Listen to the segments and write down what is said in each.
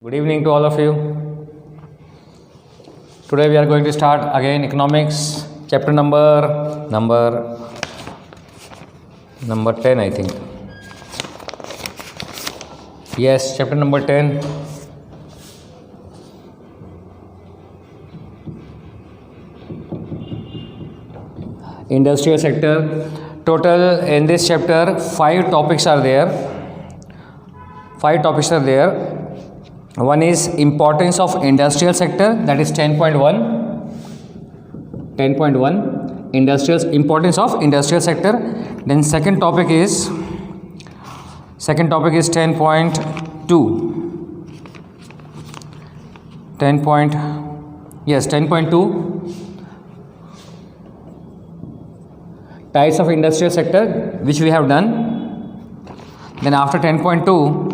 Good evening to all of you. Today we are going to start again economics chapter number 10, I think. Yes, chapter number 10. Industrial sector. Total in this chapter 5 topics are there. 5 topics are there. One is importance of industrial sector, that is 10.1 industrial importance of industrial sector. Then second topic is 10.2 types of industrial sector, which we have done. Then after 10.2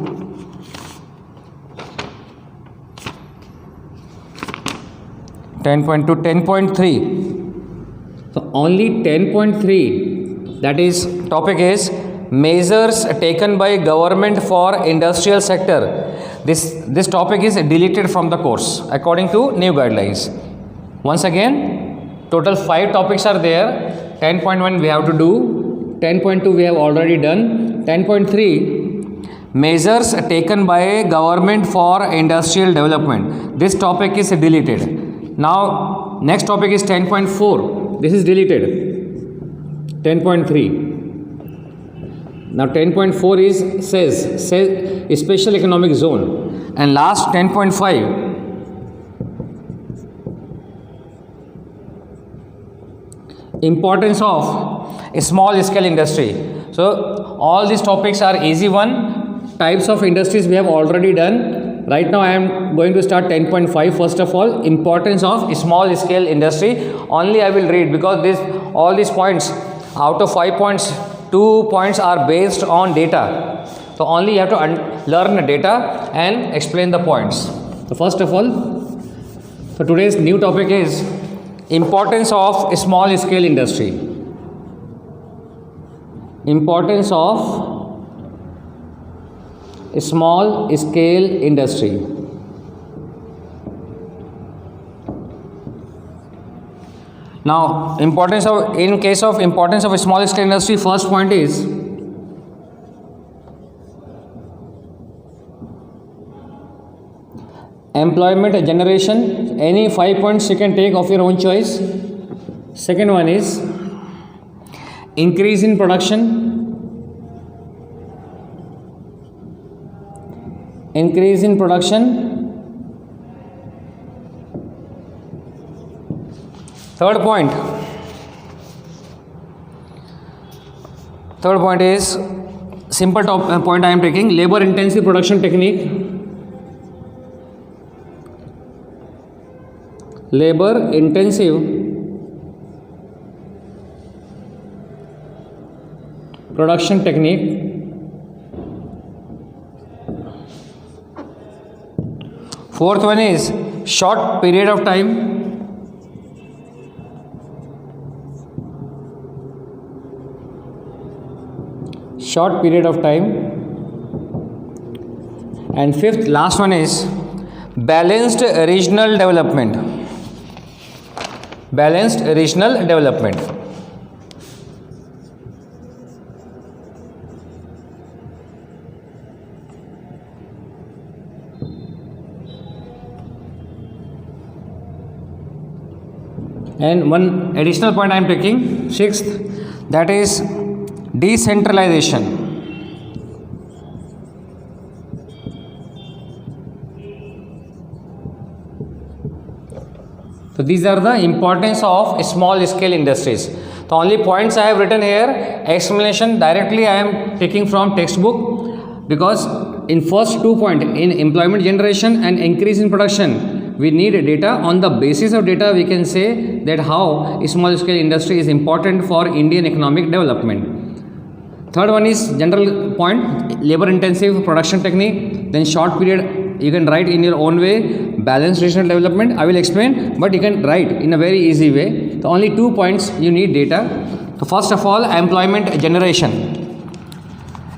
10.3. So only 10.3, that is topic is measures taken by government for industrial sector. This topic is deleted from the course according to new guidelines. Once again, total 5 topics are there. 10.1 we have to do, 10.2 we have already done, 10.3 measures taken by government for industrial development. This topic is deleted. Now next topic is 10.4. This is deleted. 10.3. Now 10.4 is says special economic zone, and last 10.5 importance of a small scale industry. So all these topics are easy one. Types of industries we have already done. Right now I am going to start 10.5. First of all, importance of small scale industry. Only I will read, because all these points, out of 5 points, 2 points are based on data. So only you have to learn the data and explain the points. So first of all, so today's new topic is importance of small scale industry. Importance of small scale industry. Now, in case of importance of small scale industry, first point is employment generation. Any 5 points you can take of your own choice. Second one is increase in production. Increase in production. Third point is simple point I am taking, labor intensive production technique. Labor intensive production technique. Fourth one is short period of time. Short period of time. And fifth, last one is balanced regional development. Balanced regional development. And one additional point I am taking, sixth, that is decentralization. So these are the importance of small scale industries. The only points I have written here, explanation directly I am taking from textbook, because in first 2 points, in employment generation and increase in production, we need data. On the basis of data we can say that how small scale industry is important for Indian economic development. Third one is general point, labor intensive production technique. Then short period, you can write in your own way, balanced regional development. I will explain, but you can write in a very easy way. The only 2 points you need data. So first of all, employment generation.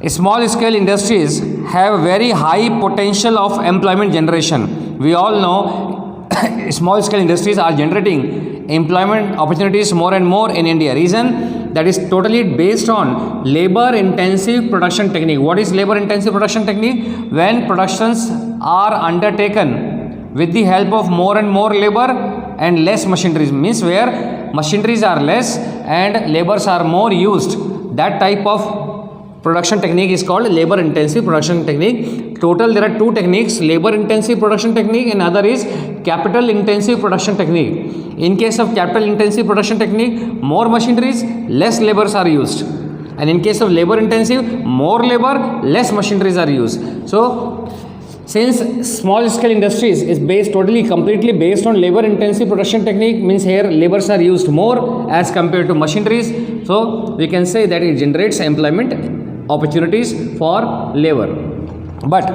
Small scale industries have very high potential of employment generation. We all know small scale industries are generating employment opportunities more and more in India. Reason, that is totally based on labor intensive production technique. What is labor intensive production technique? When productions are undertaken with the help of more and more labor and less machineries, means where machineries are less and labors are more used. That type of production technique is called labor intensive production technique. Total there are two techniques, labor intensive production technique and other is capital intensive production technique. In case of capital intensive production technique, more machineries, less labors are used, and in case of labor intensive, more labor, less machineries are used. So since small scale industries is based totally completely based on labor intensive production technique, means here labors are used more as compared to machineries, so we can say that it generates employment opportunities for labor. But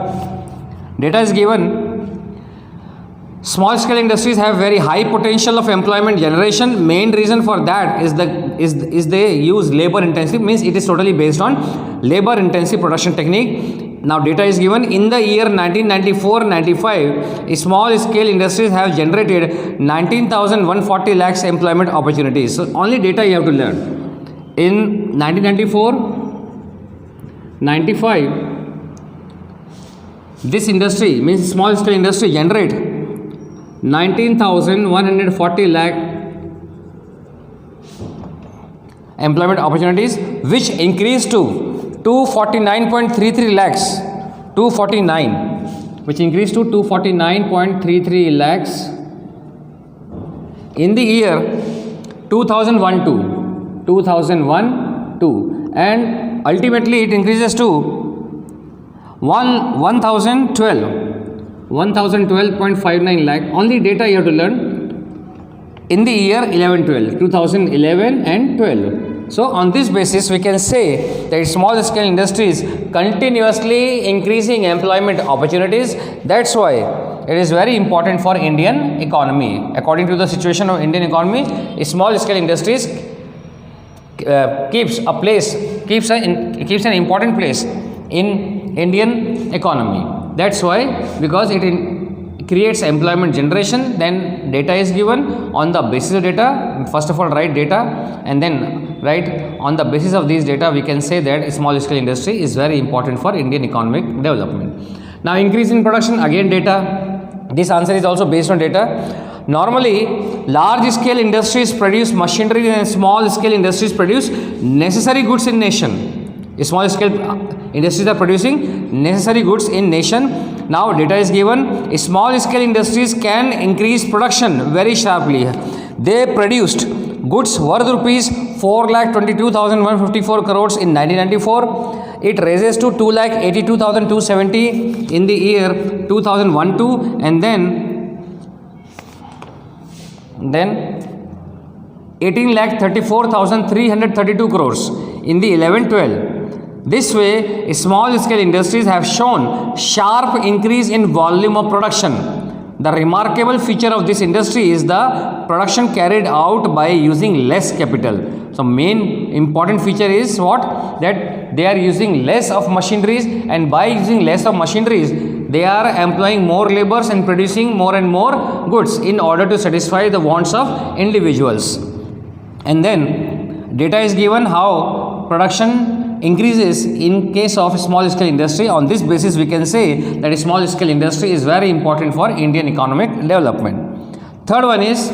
data is given, small scale industries have very high potential of employment generation. Main reason for that is they use labor intensive, means it is totally based on labor intensive production technique. Now data is given, in the year 1994-95, small scale industries have generated 19,140 lakhs employment opportunities. So only data you have to learn. In 1994-95, this industry, means small scale industry, generate 19,140 lakh employment opportunities, which increased to 249.33 lakhs, 249, which increased to 249.33 lakhs in the year 2001-2, and ultimately it increases to 1,012.59 lakh. Only data you have to learn in the year 2011 and 12. So on this basis, we can say that small scale industries continuously increasing employment opportunities. That's why it is very important for Indian economy. According to the situation of Indian economy, small scale industries keeps an important place in Indian economy. That's why, because it creates employment generation. Then data is given, on the basis of data, first of all write data, and then right on the basis of these data we can say that small scale industry is very important for Indian economic development. Now increase in production, again data. This answer is also based on data. Normally large scale industries produce machinery and small scale industries produce necessary goods in nation. Small scale industries are producing necessary goods in nation. Now data is given, small scale industries can increase production very sharply. They produced goods worth rupees 4,22,154 crores in 1994. It raises to 2,82,270 in the year 2001-2, and then 18,34,332 crores in the 11-12. This way, small scale industries have shown sharp increase in volume of production. The remarkable feature of this industry is the production carried out by using less capital. So main important feature is what? That they are using less of machineries, and by using less of machineries, they are employing more laborers and producing more and more goods in order to satisfy the wants of individuals. And then data is given how production increases in case of small scale industry. On this basis we can say that small scale industry is very important for Indian economic development. Third one is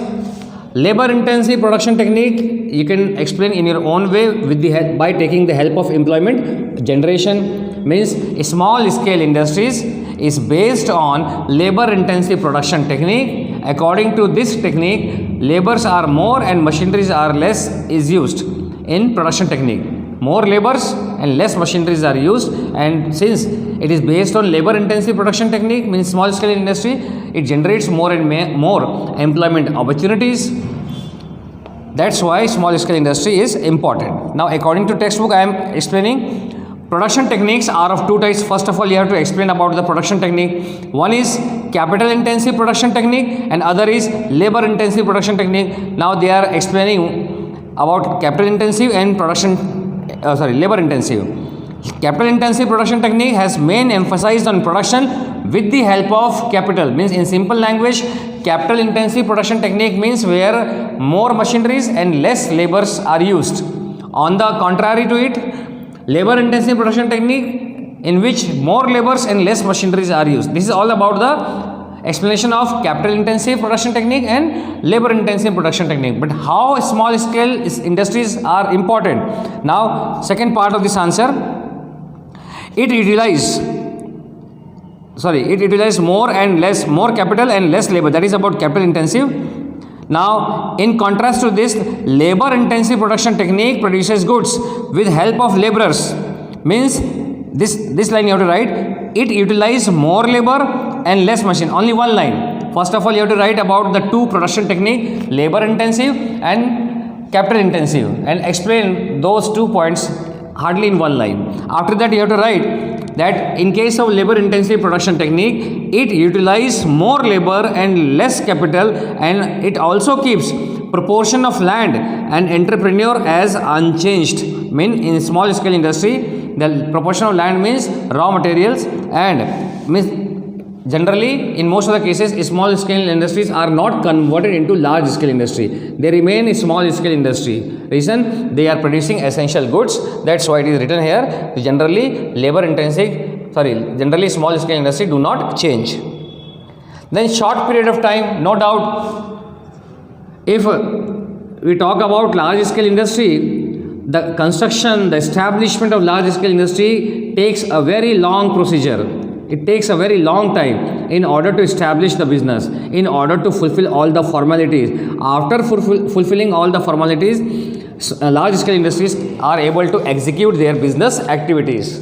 labor intensive production technique. You can explain in your own way with the help, by taking the help of employment generation. Means small scale industries is based on labor intensive production technique. According to this technique, labors are more and machineries are less is used in production technique. More labors and less machineries are used, and since it is based on labor intensive production technique, means small scale industry, it generates more and more employment opportunities. That's why small scale industry is important. Now according to textbook, I am explaining production techniques are of two types. First of all, you have to explain about the production technique. One is capital intensive production technique and other is labor intensive production technique. Now they are explaining about capital intensive and labor intensive. Capital intensive production technique has main emphasized on production with the help of capital. Means in simple language, capital intensive production technique means where more machineries and less labors are used. On the contrary to it, labor intensive production technique in which more labors and less machineries are used. This is all about the explanation of capital intensive production technique and labor intensive production technique. But how small scale industries are important? Now, second part of this answer, it utilize more capital and less labor. That is about capital intensive. Now, in contrast to this, labor intensive production technique produces goods with help of laborers. Means this line you have to write. It utilizes more labor and less machine. Only one line. First of all, you have to write about the two production technique, labor intensive and capital intensive, and explain those 2 points hardly in one line. After that, you have to write that in case of labor intensive production technique, it utilizes more labor and less capital, and it also keeps proportion of land and entrepreneur as unchanged. Mean in small scale industry, the proportion of land means raw materials, and means generally in most of the cases small scale industries are not converted into large scale industry. They remain a small scale industry. Reason, they are producing essential goods. That's why it is written here. Generally small scale industry do not change. Then short period of time, no doubt, if we talk about large scale industry, the construction, the establishment of large scale industry takes a very long procedure. It takes a very long time in order to establish the business, in order to fulfill all the formalities. After fulfilling all the formalities, large scale industries are able to execute their business activities.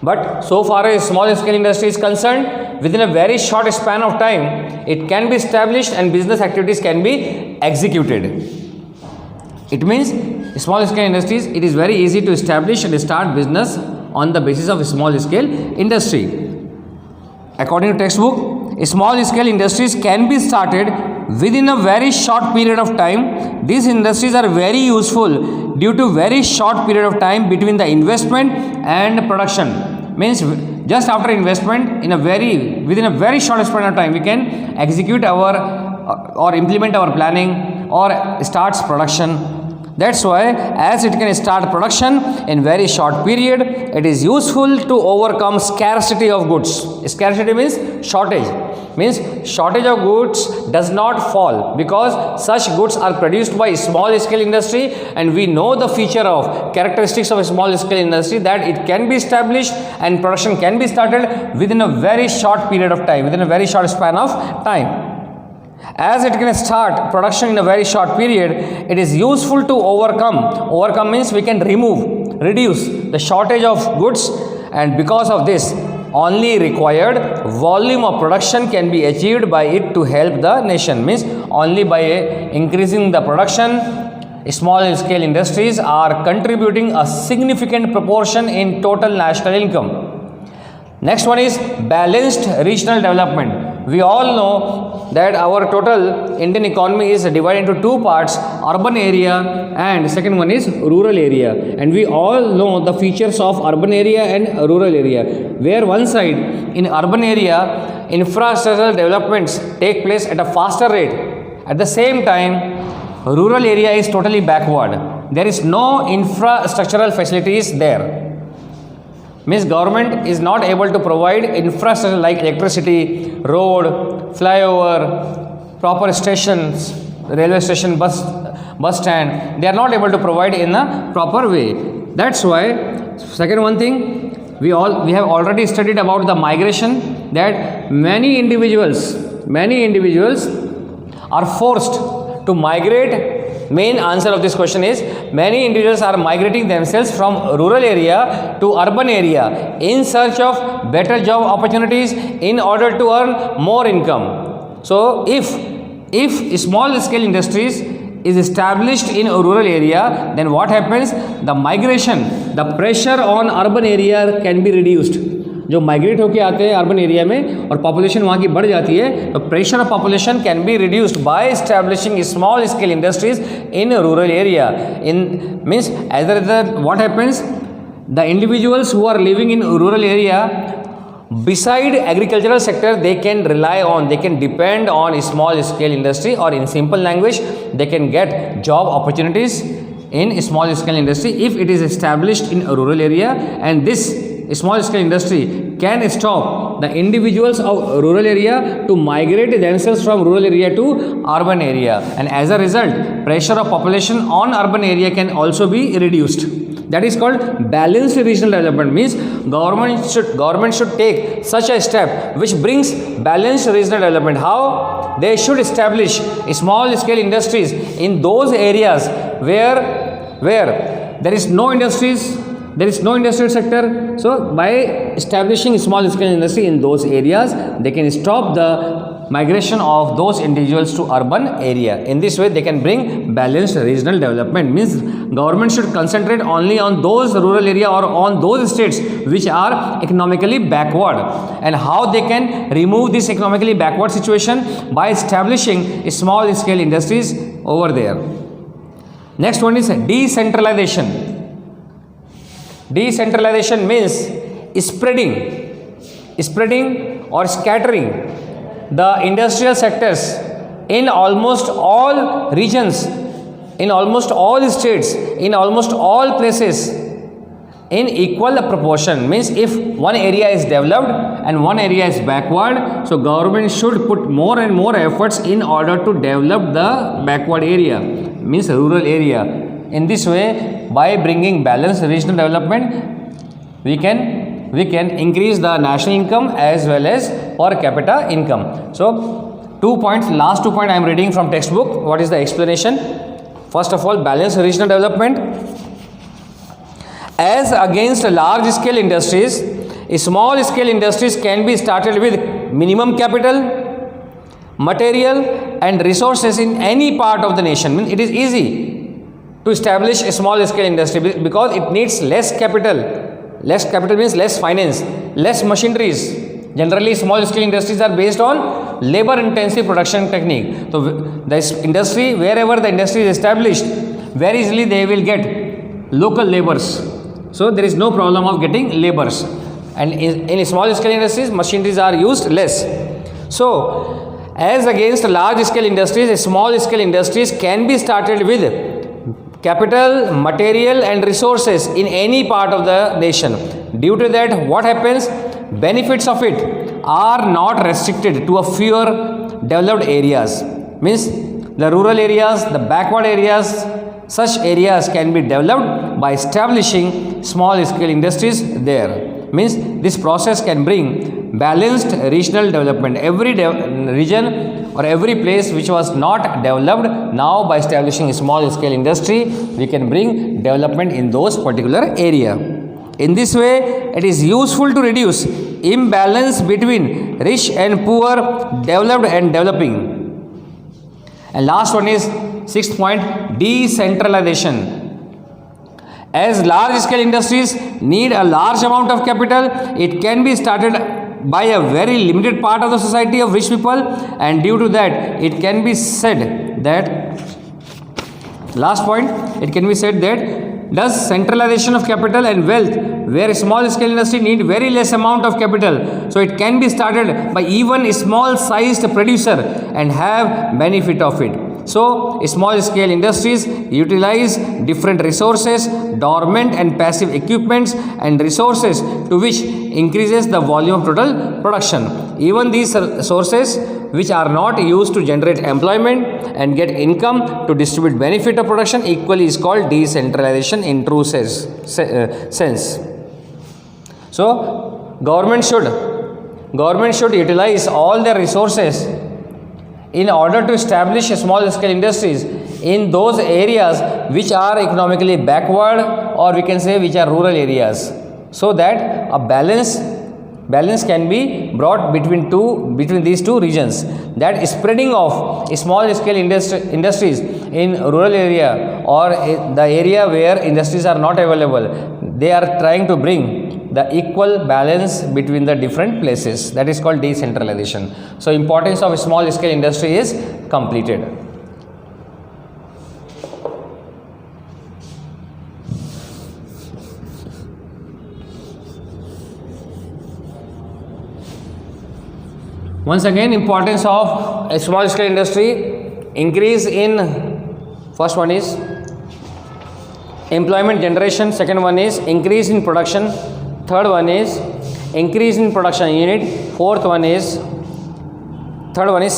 But so far as small scale industry is concerned, within a very short span of time, it can be established and business activities can be executed. It means small scale industries, it is very easy to establish and start business on the basis of small scale industry. According to textbook, small scale industries can be started within a very short period of time. These industries are very useful due to very short period of time between the investment and production. Means just after investment, within a very short span of time, we can execute or implement our planning or starts production. That's why as it can start production in very short period, it is useful to overcome scarcity of goods. Scarcity means shortage. Means shortage of goods does not fall because such goods are produced by small scale industry, and we know the feature of characteristics of a small scale industry that it can be established and production can be started within a very short period of time, within a very short span of time. As it can start production in a very short period, it is useful to overcome means we can reduce the shortage of goods, and because of this, only required volume of production can be achieved by it to help the nation. Means only by increasing the production, small scale industries are contributing a significant proportion in total national income. Next one is balanced regional development. We all know that our total Indian economy is divided into two parts, urban area and second one is rural area. And we all know the features of urban area and rural area, where one side in urban area, infrastructural developments take place at a faster rate. At the same time, rural area is totally backward. There is no infrastructural facilities there. Means government is not able to provide infrastructure like electricity, road, flyover, proper stations, railway station, bus stand. They are not able to provide in a proper way. That's why second one thing, we have already studied about the migration, that many individuals are forced to migrate. Main answer of this question is many individuals are migrating themselves from rural area to urban area in search of better job opportunities in order to earn more income. So if small scale industries is established in a rural area, then what happens? The migration, the pressure on urban area can be reduced. जो migrate होके आते हैं urban area में और population वहाँ की बढ़ जाती है, तो pressure of population can be reduced by establishing small scale industries in rural area. In means as a result what happens, the individuals who are living in rural area, beside agricultural sector, they can rely on, they can depend on small scale industry, or in simple language, they can get job opportunities in small scale industry if it is established in a rural area, and this small scale industry can stop the individuals of rural area to migrate themselves from rural area to urban area, and as a result, pressure of population on urban area can also be reduced. That is called balanced regional development. Means government should take such a step which brings balanced regional development. How? They should establish small scale industries in those areas where there is no industries, there is no industrial sector. So by establishing small scale industry in those areas, they can stop the migration of those individuals to urban area. In this way, they can bring balanced regional development. Means government should concentrate only on those rural area or on those states which are economically backward, and how they can remove this economically backward situation by establishing small scale industries over there. Next one is decentralization. Decentralization means spreading or scattering the industrial sectors in almost all regions, in almost all states, in almost all places in equal proportion. Means if one area is developed and one area is backward, so government should put more and more efforts in order to develop the backward area, means rural area. In this way, by bringing balanced regional development, we can increase the national income as well as per capita income. So 2 points, last 2 points I am reading from textbook. What is the explanation? First of all, balanced regional development. As against large scale industries, small scale industries can be started with minimum capital, material and resources in any part of the nation. It is easy to establish a small scale industry because it needs less capital. Less capital means less finance, less machineries. Generally, small scale industries are based on labor intensive production technique. So the industry, wherever the industry is established, very easily they will get local laborers. So there is no problem of getting laborers. And in small scale industries, machineries are used less. So as against large scale industries, small scale industries can be started with capital, material and resources in any part of the nation. Due to that, what happens? Benefits of it are not restricted to a fewer developed areas. Means the rural areas, the backward areas, such areas can be developed by establishing small scale industries there. Means this process can bring balanced regional development. Every region or every place which was not developed, now by establishing small scale industry, we can bring development in those particular area. In this way, it is useful to reduce imbalance between rich and poor, developed and developing. And last one is 6th point, decentralization. As large scale industries need a large amount of capital, it can be started by a very limited part of the society of rich people, and due to that, it can be said that, last point, it can be said that thus centralization of capital and wealth, where small scale industry need very less amount of capital, so it can be started by even a small sized producer and have benefit of it. So small scale industries utilize different resources, dormant and passive equipments and resources, to which increases the volume of total production. Even these sources which are not used to generate employment and get income to distribute benefit of production equally is called decentralization in true sense. So government should utilize all their resources in order to establish small scale industries in those areas which are economically backward, or we can say which are rural areas, so that a balance can be brought between these two regions. That spreading of small scale industries in rural area or the area where industries are not available, they are trying to bring the equal balance between the different places. That is called decentralization. So importance of small scale industry is completed. Once again, importance of a small scale industry: increase in, first one is employment generation, second one is increase in production, third one is increase in production unit, third one is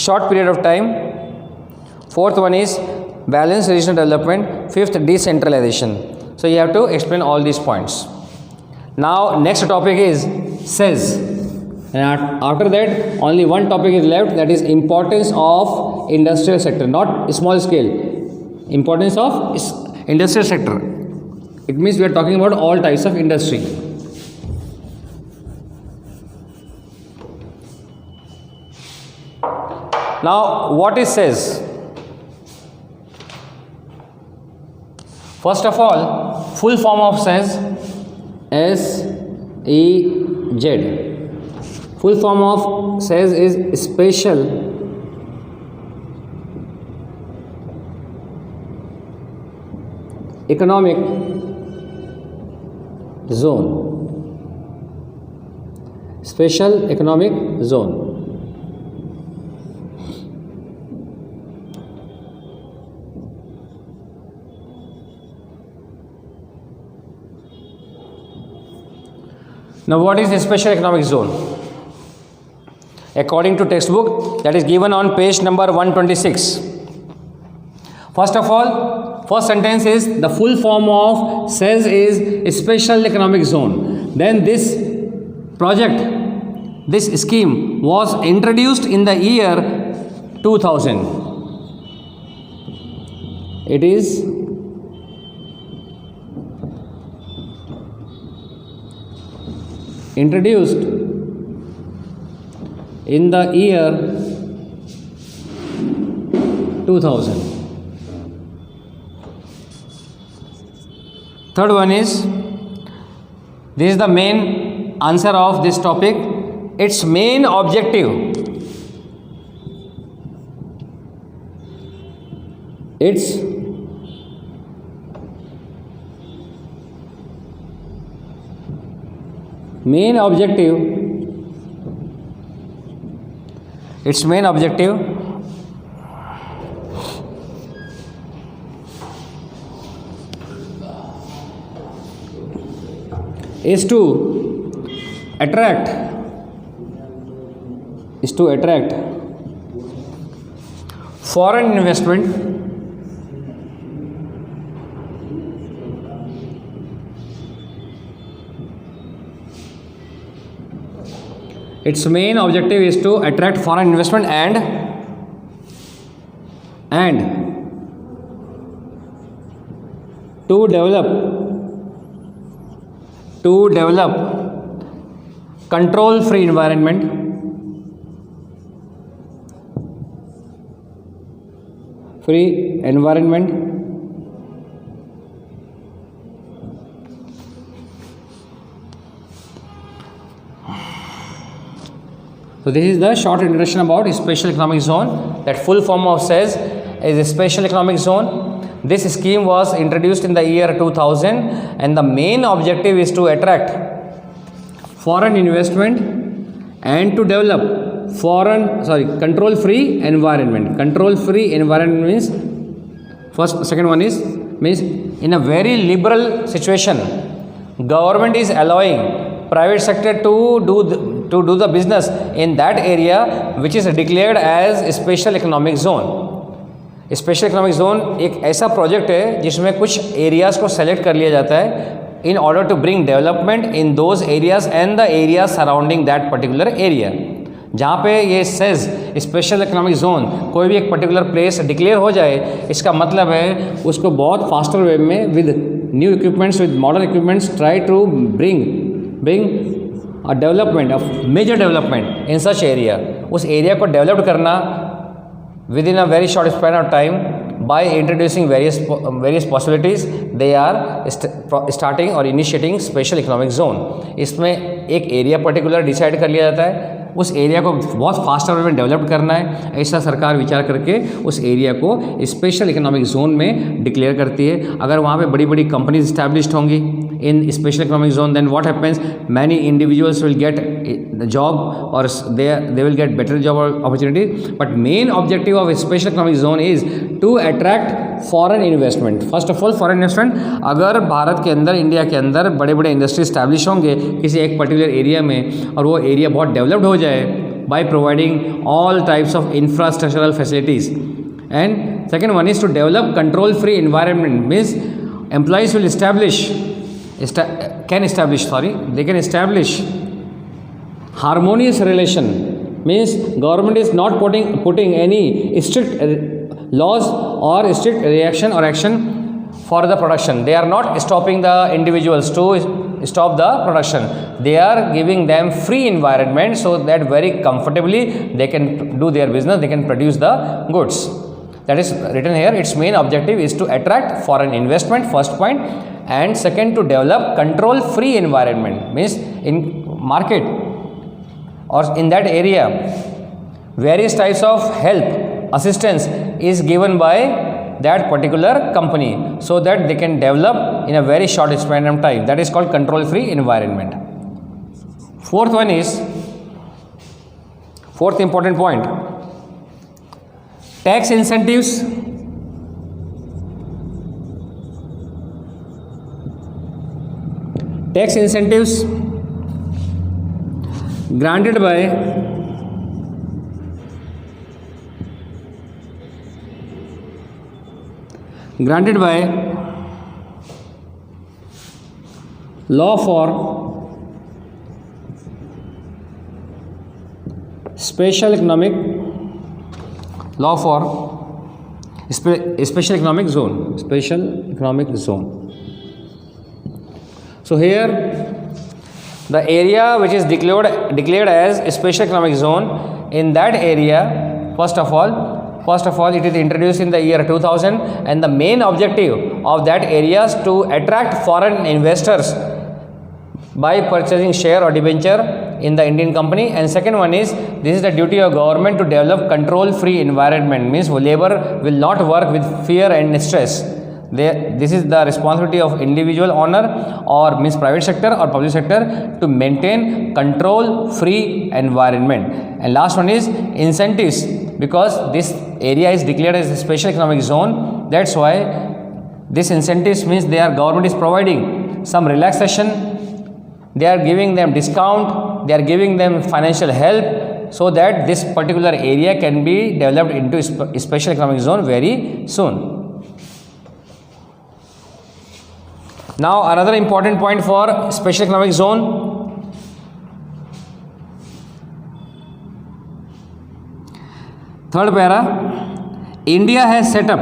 short period of time, fourth one is balanced regional development, fifth decentralization. So you have to explain all these points. Now next topic is SEZ, and after that only one topic is left, that is importance of industrial sector, not small scale, importance of industrial sector. It means we are talking about all types of industry. Now what is SEZ? First of all, full form of SEZ, S-E-Z. Full form of SEZ is Special Economic Zone. Special Economic Zone. Now what is a special economic zone? According to textbook, that is given on page number 126. First of all, first sentence is the full form of SEZ is a special economic zone. Then this project, this scheme was introduced in the year 2000. It is introduced in the year 2000. Third one is, this is the main answer of this topic, its main objective. Its main objective is to attract foreign investment its main objective is to attract foreign investment and to develop control free environment So this is the short introduction about special economic zone. That full form of SEZ is a special economic zone. This scheme was introduced in the year 2000 and the main objective is to attract foreign investment and to develop control free environment. Control free environment means second one means in a very liberal situation, government is allowing private sector to do the business in that area which is declared as a special economic zone. Special economic zone एक ऐसा project है जिसमें कुछ areas को select कर लिया जाता है in order to bring development in those areas and the area surrounding that particular area. जहाँ पे ये सेज स्पेशल इकोनॉमिक जोन कोई भी एक पर्टिकुलर प्लेस डिक्लेयर हो जाए, इसका मतलब है उसको बहुत फास्टर वे में with new equipments, with modern equipments try to bring a development, a major development in such area. उस एरिया को डेवलप करना within a very short span of time by introducing various possibilities, they are starting or initiating special economic zone. इसमें एक area particular decide कर लिया जाता है, उस एरिया को बहुत फास्टर वे में डेवलप करना है, ऐसा सरकार विचार करके उस एरिया को स्पेशल इकोनॉमिक जोन में डिक्लेयर करती है। अगर वहाँ पे बड़ी बड़ी कंपनीज इस्टेब्लिश्ड होंगी in special economic zone, then what happens, many individuals will get job और they will get better job opportunities. But main objective of a special economic zone is to attract foreign investment. First of all foreign investment, अगर भारत के अंदर, India के अंदर बड़े बड़े industry establish होंगे किसी एक पर्टिकुलर एरिया में और वो एरिया बहुत डेवलप्ड हो जाए by providing all types of infrastructural facilities. And second one is to develop control free environment, means employees will they can establish harmonious relation, means government is not putting any strict laws or strict reaction or action for the production. They are not stopping the individuals to stop the production. They are giving them free environment so that very comfortably they can do their business, they can produce the goods. That is written here. Its main objective is to attract foreign investment, first point, and second to develop control free environment, means in market or in that area various types of help, assistance is given by that particular company so that they can develop in a very short span of time. That is called control free environment. Fourth important point, tax incentives. Tax incentives granted by law for special economic zone. So here the area which is declared as a special economic zone, in that area first of all it is introduced in the year 2000, and the main objective of that area is to attract foreign investors by purchasing share or debenture in the Indian company. And second one is, this is the duty of government to develop control free environment, means labor will not work with fear and stress. This is the responsibility of individual owner or means private sector or public sector to maintain control free environment. And last one is incentives, because this area is declared as a special economic zone, that's why this incentives means government is providing some relaxation, they are giving them discount, they are giving them financial help so that this particular area can be developed into a special economic zone very soon. Now another important point for special economic zone, third para, India has set up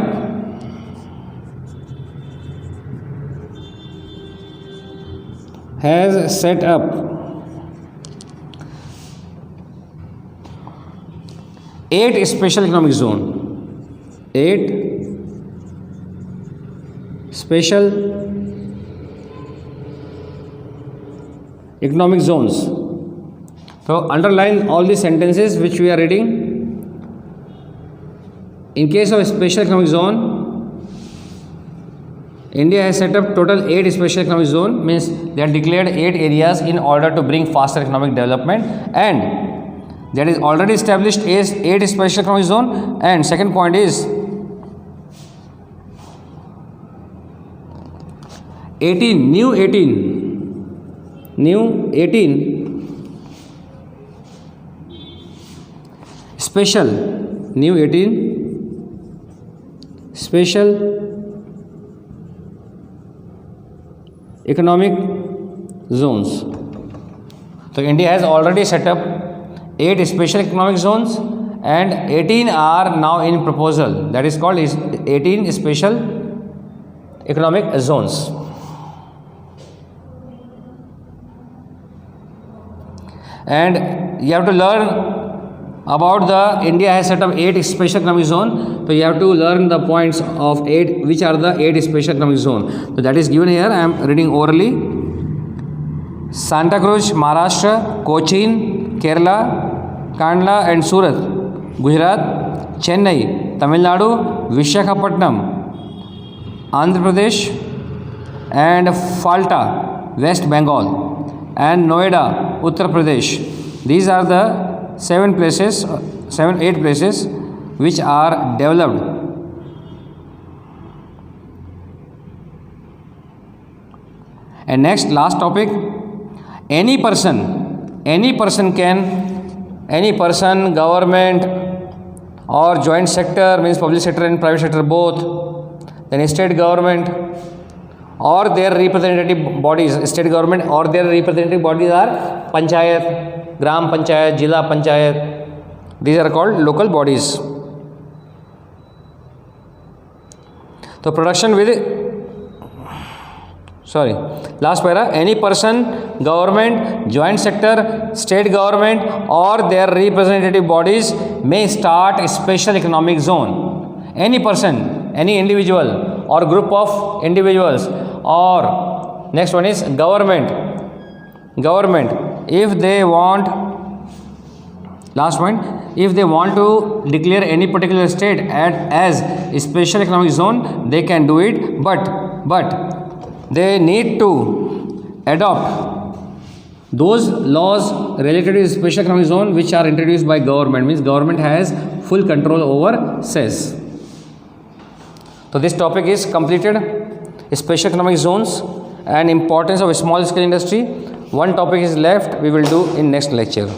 eight special economic zone, 8 special economic zones. So underline all these sentences which we are reading. In case of a special economic zone, India has set up total 8 special economic zone, means they are declared 8 areas in order to bring faster economic development, and that is already established as 8 special economic zone. And second point is 18 special economic zones. So India has already set up 8 special economic zones and 18 are now in proposal, that is called 18 special economic zones. And you have to learn about the India has set up 8 special economic zone. So you have to learn the points of 8, which are the 8 special economic zone. So that is given here. I am reading orally. Santa Cruz, Maharashtra; Cochin, Kerala; Kandla and Surat, Gujarat, Chennai, Tamil Nadu, Vishakhapatnam, Andhra Pradesh, and Falta, West Bengal, and Noida, Uttar Pradesh. These are the 8 places which are developed. And next, last topic, any person, government or joint sector, means public sector and private sector both, then state government or their representative bodies, state government or their representative bodies are panchayat, gram panchayat, jila panchayat. These are called local bodies. So production last para, any person, government, joint sector, state government or their representative bodies may start a special economic zone. Any person, any individual or group of individuals, or next one is government, if they want, last point, if they want to declare any particular state as a special economic zone, they can do it, but they need to adopt those laws related to special economic zone which are introduced by government, means government has full control over cess. So this topic is completed, special economic zones and importance of small scale industry. One topic is left, we will do in next lecture.